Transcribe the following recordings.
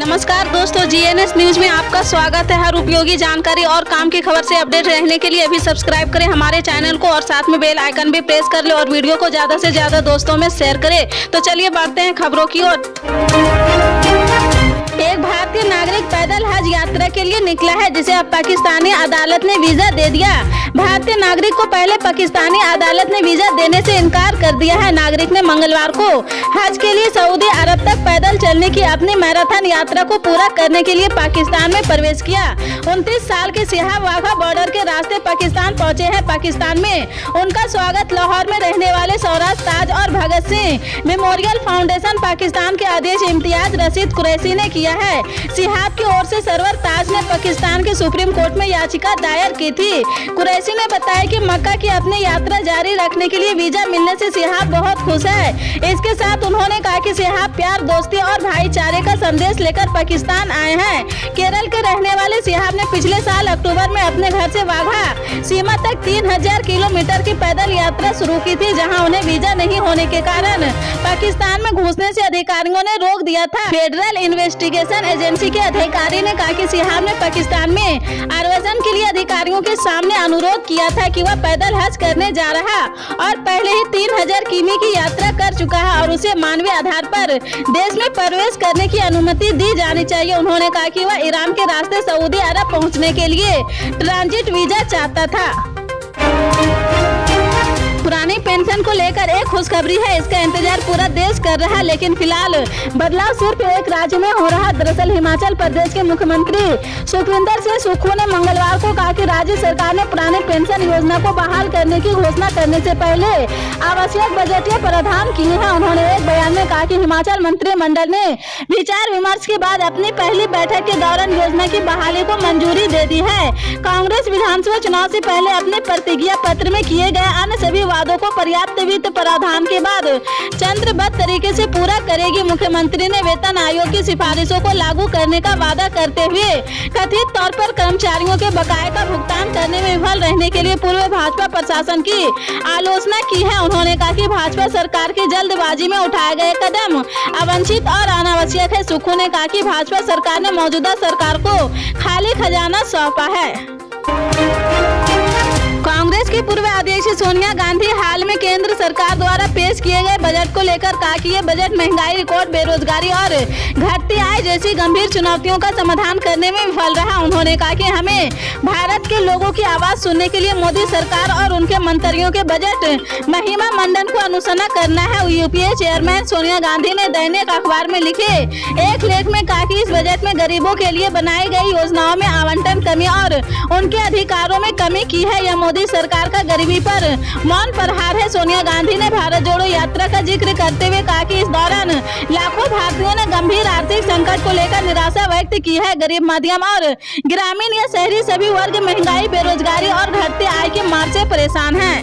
नमस्कार दोस्तों, GNS news में आपका स्वागत है। हर उपयोगी जानकारी और काम की खबर से अपडेट रहने के लिए अभी सब्सक्राइब करें हमारे चैनल को और साथ में बेल आइकन भी प्रेस कर ले और वीडियो को ज्यादा से ज्यादा दोस्तों में शेयर करें। तो चलिए बढ़ते हैं खबरों की ओर। एक भारतीय नागरिक पैदल हज यात्रा के लिए निकला है, जिसे अब पाकिस्तानी अदालत ने वीजा दे दिया। भारतीय नागरिक को पहले पाकिस्तानी अदालत ने वीजा देने से इनकार कर दिया है। नागरिक ने मंगलवार को हज के लिए सऊदी अरब तक पैदल चलने की अपनी मैराथन यात्रा को पूरा करने के लिए पाकिस्तान में प्रवेश किया। 29 साल के सिहाब वाघा बॉर्डर के रास्ते पाकिस्तान पहुंचे हैं। पाकिस्तान में उनका स्वागत लाहौर में रहने वाले सौराज ताज और भगत सिंह मेमोरियल फाउंडेशन पाकिस्तान के अध्यक्ष इम्तियाज रशीद कुरैशी ने किया है। सिहाब की ओर से सरवर ताज ने पाकिस्तान के सुप्रीम कोर्ट में याचिका दायर की थी। कुरैशी ने बताया कि मक्का की अपनी यात्रा जारी रखने के लिए वीजा मिलने से सिहाब बहुत खुश है। इसके साथ उन्होंने कहा कि सिहाब प्यार, दोस्ती और भाईचारे का संदेश लेकर पाकिस्तान आए हैं। केरल के रहने वाले सिहाब ने पिछले साल अक्टूबर में अपने घर से वाघा सीमा तक 3000 किलोमीटर की पैदल यात्रा शुरू की थी, जहां उन्हें वीजा नहीं होने के कारण पाकिस्तान में घुसने से अधिकारियों ने रोक दिया था। फेडरल इन्वेस्टिगेशन एजेंसी के अधिकारी ने कहा कि सिहाब ने पाकिस्तान में आव्रजन के लिए अधिकारियों के सामने अनुरोध किया था कि वह पैदल हज करने जा रहा और पहले ही 3000 किमी की यात्रा कर चुका है और उसे मानवीय आधार पर देश में प्रवेश करने की अनुमति दी जानी चाहिए। उन्होंने कहा कि वह ईरान के रास्ते सऊदी अरब पहुंचने के लिए ट्रांजिट वीजा चाहता था। पुरानी पेंशन को लेकर एक खुशखबरी है, इसका इंतजार पूरा देश कर रहा है, लेकिन फिलहाल बदलाव सिर्फ एक राज्य में हो रहा। दरअसल हिमाचल प्रदेश के मुख्यमंत्री सुखविंदर सिंह सुक्खू ने मंगलवार को कहा कि राज्य सरकार ने पुरानी पेंशन योजना को बहाल करने की घोषणा करने से पहले आवश्यक बजटीय प्रावधान किए हैं। उन्होंने एक बयान में कहा कि हिमाचल मंत्रिमंडल ने विचार विमर्श के बाद अपनी पहली बैठक के दौरान योजना की बहाली को मंजूरी दे दी है। कांग्रेस विधानसभा चुनाव से पहले अपने प्रतिज्ञा पत्र में किए गए अन्य सभी वादों को पर्याप्त वित्त प्रावधान के बाद चंद्रबद्ध तरीके से पूरा करेगी। मुख्यमंत्री ने वेतन आयोग की सिफारिशों को लागू करने का वादा करते हुए कथित तौर पर कर्मचारियों के बकाये का भुगतान करने में विफल रहने के लिए पूर्व भाजपा प्रशासन की आलोचना की है। उन्होंने कहा कि भाजपा सरकार की जल्दबाजी में उठाए गए कदम अवांछित और अनावश्यक है। सुक्खू ने कहा कि भाजपा सरकार ने मौजूदा सरकार को खाली खजाना सौंपा है। कांग्रेस की पूर्व अध्यक्ष सोनिया गांधी हाल में केंद्र सरकार द्वारा पेश किए गए बजट को लेकर कहा कि ये बजट महंगाई, रिकॉर्ड बेरोजगारी और घटती आय जैसी गंभीर चुनौतियों का समाधान करने में विफल रहा। उन्होंने कहा कि हमें भारत के लोगों की आवाज सुनने के लिए मोदी सरकार और उनके मंत्रियों के बजट महिमा मंडन को अनुसरण करना है। यूपीए चेयरमैन सोनिया गांधी ने दैनिक अखबार में लिखे एक लेख में कहा कि इस बजट में गरीबों के लिए बनाई गई योजनाओं में आवंटन कमी और उनके अधिकारों में कमी की है। यह मोदी सरकार का गरीबी पर मौन प्रहार है। सोनिया गांधी ने भारत जोड़ो यात्रा का जिक्र करते हुए कहा कि इस दौरान लाखों भारतीयों ने गंभीर आर्थिक संकट को लेकर निराशा व्यक्त की है। गरीब, मध्यम और ग्रामीण या शहरी सभी वर्ग महंगाई, बेरोजगारी और घटते आय की मार से परेशान हैं।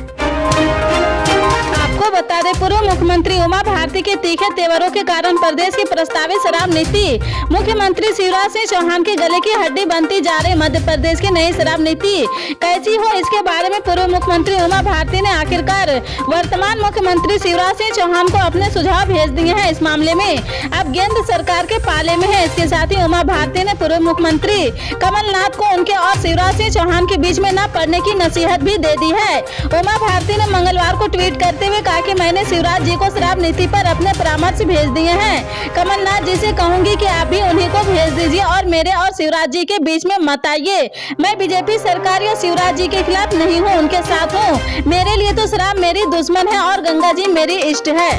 आपको बता दें, पूर्व मुख्यमंत्री उमा भारती के तीखे तेवरों के कारण प्रदेश की प्रस्तावित शराब नीति मुख्यमंत्री शिवराज सिंह चौहान के गले की हड्डी बनती जा रही। मध्य प्रदेश की नई शराब नीति कैसी हो, इसके बारे में पूर्व मुख्यमंत्री उमा भारती ने आखिरकार वर्तमान मुख्यमंत्री शिवराज सिंह चौहान को अपने सुझाव भेज दिए हैं। इस मामले में अब गेंद सरकार के पाले में है। इसके साथ ही उमा भारती ने पूर्व मुख्यमंत्री कमलनाथ को उनके और शिवराज सिंह चौहान के बीच में न पड़ने की नसीहत भी दे दी है। उमा भारती ने मंगलवार को ट्वीट करते हुए कहा कि मैंने शिवराज जी को शराब नीति पर अपने परामर्श भेज दिए हैं। कमलनाथ जी से कहूंगी कि आप भी उन्हीं को भेज दीजिए और मेरे और शिवराज जी के बीच में मत आइए। मैं बीजेपी सरकार या शिवराज जी के खिलाफ नहीं हूँ, उनके साथ हूँ। मेरे लिए तो शराब मेरी दुश्मन है और गंगा जी मेरी इष्ट है।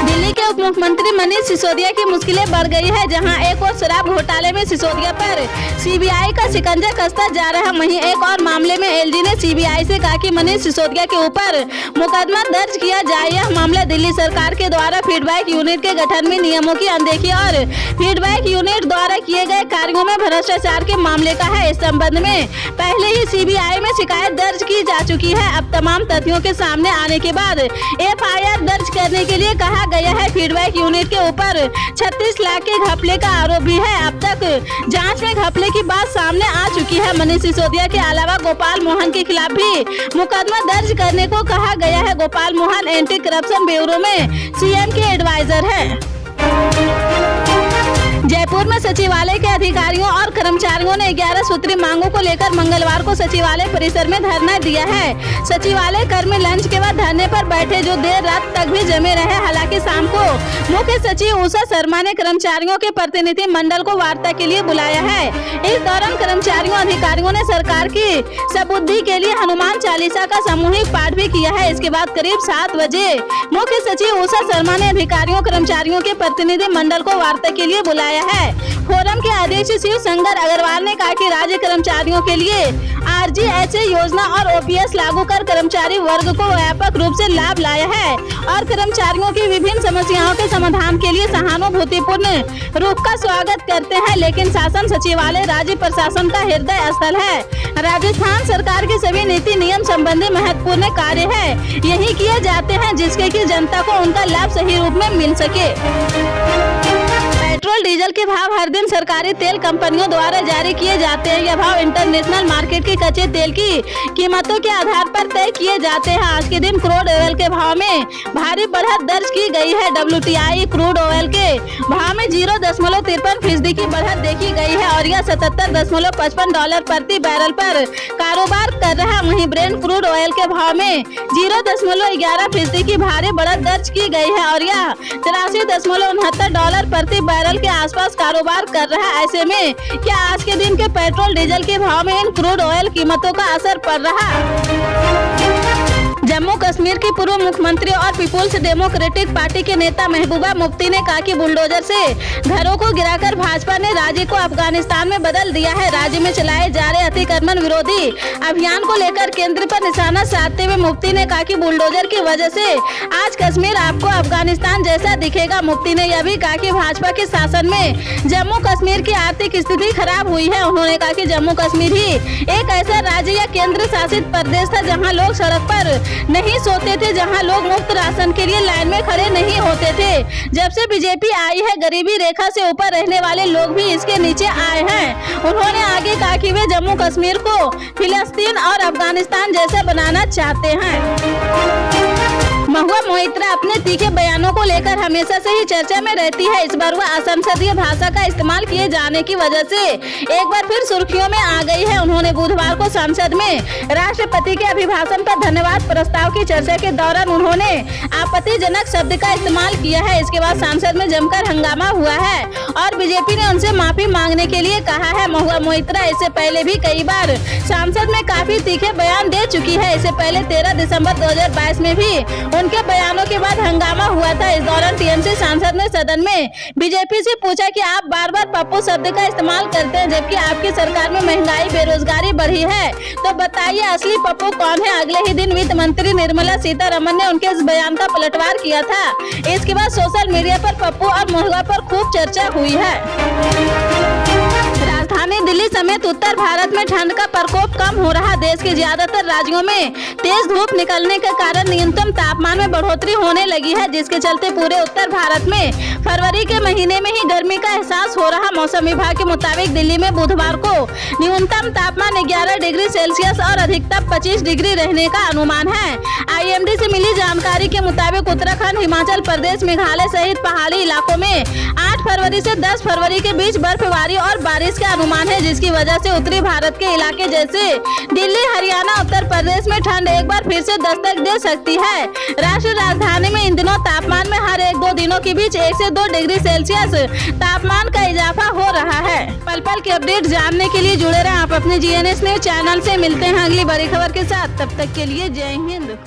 दिल्ली के उप मुख्यमंत्री मनीष सिसोदिया की मुश्किलें बढ़ गई है, जहां एक और शराब घोटाले में सिसोदिया पर सीबीआई का शिकंजा कसता जा रहा। वहीं एक और मामले में एलजी ने सीबीआई से कहा कि मनीष सिसोदिया के ऊपर मुकदमा दर्ज किया जाए। यह मामला दिल्ली सरकार के द्वारा फीडबैक यूनिट के गठन में नियमों की अनदेखी और फीडबैक यूनिट द्वारा किए गए कार्यों में भ्रष्टाचार के मामले का है। इस संबंध में पहले ही सीबीआई में शिकायत दर्ज की जा चुकी है। अब तमाम तथ्यों के सामने आने के बाद एफआईआर दर्ज करने के लिए कहा गया है। फीडबैक यूनिट के ऊपर 36 लाख के घपले का आरोप भी है। अब तक जांच में घपले की बात सामने आ चुकी है। मनीष सिसोदिया के अलावा गोपाल मोहन के खिलाफ भी मुकदमा दर्ज करने को कहा गया है। Gopal Mohan anti corruption bureau में सीएम के एडवाइजर है। जयपुर में सचिवालय के अधिकारियों और कर्मचारियों ने 11 सूत्री मांगों को लेकर मंगलवार को सचिवालय परिसर में धरना दिया है। सचिवालय कर्मी लंच के बाद धरने पर बैठे, जो देर रात तक भी जमे रहे। हालांकि शाम को मुख्य सचिव उषा शर्मा ने कर्मचारियों के प्रतिनिधि मंडल को वार्ता के लिए बुलाया है। इस दौरान कर्मचारियों अधिकारियों ने सरकार की सबुद्धि के लिए हनुमान चालीसा का सामूहिक पाठ भी किया है। इसके बाद करीब 7 बजे मुख्य सचिव उषा शर्मा ने अधिकारियों कर्मचारियों के प्रतिनिधि मंडल को वार्ता के लिए बुलाया है। फोरम के अध्यक्ष शिव शंकर अग्रवाल ने कहा कि राज्य कर्मचारियों के लिए RGHA योजना और OPS लागू कर कर्मचारी वर्ग को व्यापक रूप से लाभ लाया है और कर्मचारियों की विभिन्न समस्याओं के समाधान के लिए सहानुभूतिपूर्ण रुख का स्वागत करते हैं। लेकिन शासन सचिवालय राज्य प्रशासन का हृदय स्थल है। राजस्थान सरकार के सभी नीति नियम संबंधी महत्वपूर्ण कार्य है यही किए जाते हैं, जिसके कि जनता को उनका लाभ सही रूप में मिल सके। पेट्रोल डीजल के भाव हर दिन सरकारी तेल कंपनियों द्वारा जारी किए जाते हैं। यह भाव इंटरनेशनल मार्केट के कच्चे तेल की कीमतों के आधार पर तय किए जाते हैं। आज के दिन क्रूड ऑयल के भाव में भारी बढ़त दर्ज की गई है। WTI क्रूड ऑयल के भाव में 0.53% की बढ़त देखी गई है और यह $77.55 प्रति बैरल पर कारोबार कर रहा है। वहीं ब्रेंट क्रूड ऑयल के भाव में 0.11% की भारी बढ़त दर्ज की गई है और यह $83.69 प्रति बैरल के आसपास कारोबार कर रहा है। ऐसे में क्या आज के दिन के पेट्रोल डीजल के भाव में इन क्रूड ऑयल कीमतों का असर पड़ रहा है? जम्मू कश्मीर की पूर्व मुख्यमंत्री और पीपुल्स डेमोक्रेटिक पार्टी के नेता महबूबा मुफ्ती ने कहा कि बुलडोजर से घरों को गिराकर भाजपा ने राज्य को अफगानिस्तान में बदल दिया है। राज्य में चलाए जा रहे अतिक्रमण विरोधी अभियान को लेकर केंद्र पर निशाना साधते हुए मुफ्ती ने कहा कि बुलडोजर की वजह से आज कश्मीर आपको अफगानिस्तान जैसा दिखेगा। मुफ्ती ने यह भी कहा कि भाजपा के शासन में जम्मू कश्मीर की आर्थिक स्थिति खराब हुई है। उन्होंने कहा कि जम्मू कश्मीर ही एक ऐसा राज्य या केंद्र शासित प्रदेश था जहाँ लोग सड़क पर नहीं सोते थे, जहां लोग मुफ्त राशन के लिए लाइन में खड़े नहीं होते थे। जब से बीजेपी आई है, गरीबी रेखा से ऊपर रहने वाले लोग भी इसके नीचे आए हैं। उन्होंने आगे कहा कि वे जम्मू कश्मीर को फिलिस्तीन और अफगानिस्तान जैसा बनाना चाहते हैं। महुआ मोइत्रा अपने तीखे बयानों को लेकर हमेशा से ही चर्चा में रहती है। इस बार वह असंसदीय भाषा का इस्तेमाल किए जाने की वजह से एक बार फिर सुर्खियों में आ गई है। उन्होंने बुधवार को संसद में राष्ट्रपति के अभिभाषण पर धन्यवाद प्रस्ताव की चर्चा के दौरान उन्होंने आपत्तिजनक शब्द का इस्तेमाल किया है। इसके बाद संसद में जमकर हंगामा हुआ है और बीजेपी ने उनसे माफी मांगने के लिए कहा है। महुआ मोइत्रा इससे पहले भी कई बार संसद में काफी तीखे बयान दे चुकी है। इससे पहले 13 दिसंबर 2022 में भी उनके बयानों के बाद हंगामा हुआ था। इस दौरान टीएमसी सांसद ने सदन में बीजेपी से पूछा कि आप बार बार पप्पू शब्द का इस्तेमाल करते हैं, जबकि आपकी सरकार में महंगाई बेरोजगारी बढ़ी है, तो बताइए असली पप्पू कौन है। अगले ही दिन वित्त मंत्री निर्मला सीतारमण ने उनके इस बयान का पलटवार किया था। इसके बाद सोशल मीडिया पर पप्पू और महुआ पर खूब चर्चा हुई है। राजधानी दिल्ली समेत उत्तर भारत में ठंड का प्रकोप कम हो रहा। देश के ज्यादातर राज्यों में तेज धूप निकलने के कारण न्यूनतम तापमान में बढ़ोतरी होने लगी है, जिसके चलते पूरे उत्तर भारत में फरवरी के महीने में ही गर्मी का एहसास हो रहा। मौसम विभाग के मुताबिक दिल्ली में बुधवार को न्यूनतम तापमान 11 डिग्री सेल्सियस और अधिकतम 25 डिग्री रहने का अनुमान है। IMD से मिली जानकारी के मुताबिक उत्तराखंड, हिमाचल प्रदेश, मेघालय सहित पहाड़ी इलाकों में 8 फरवरी से 10 फरवरी के बीच बर्फबारी और बारिश का अनुमान है, जिसकी वजह से उत्तरी भारत के इलाके जैसे दिल्ली, हरियाणा, उत्तर प्रदेश में ठंड एक बार फिर से दस्तक दे सकती है। राष्ट्रीय राजधानी में इन दिनों तापमान में हर 1-2 दिनों के बीच 1 से 2 डिग्री सेल्सियस तापमान का इजाफा हो रहा है। पल पल के अपडेट जानने के लिए जुड़े रहें आप अपने GNS न्यूज चैनल से। मिलते हैं अगली बड़ी खबर के साथ, तब तक के लिए जय हिंद।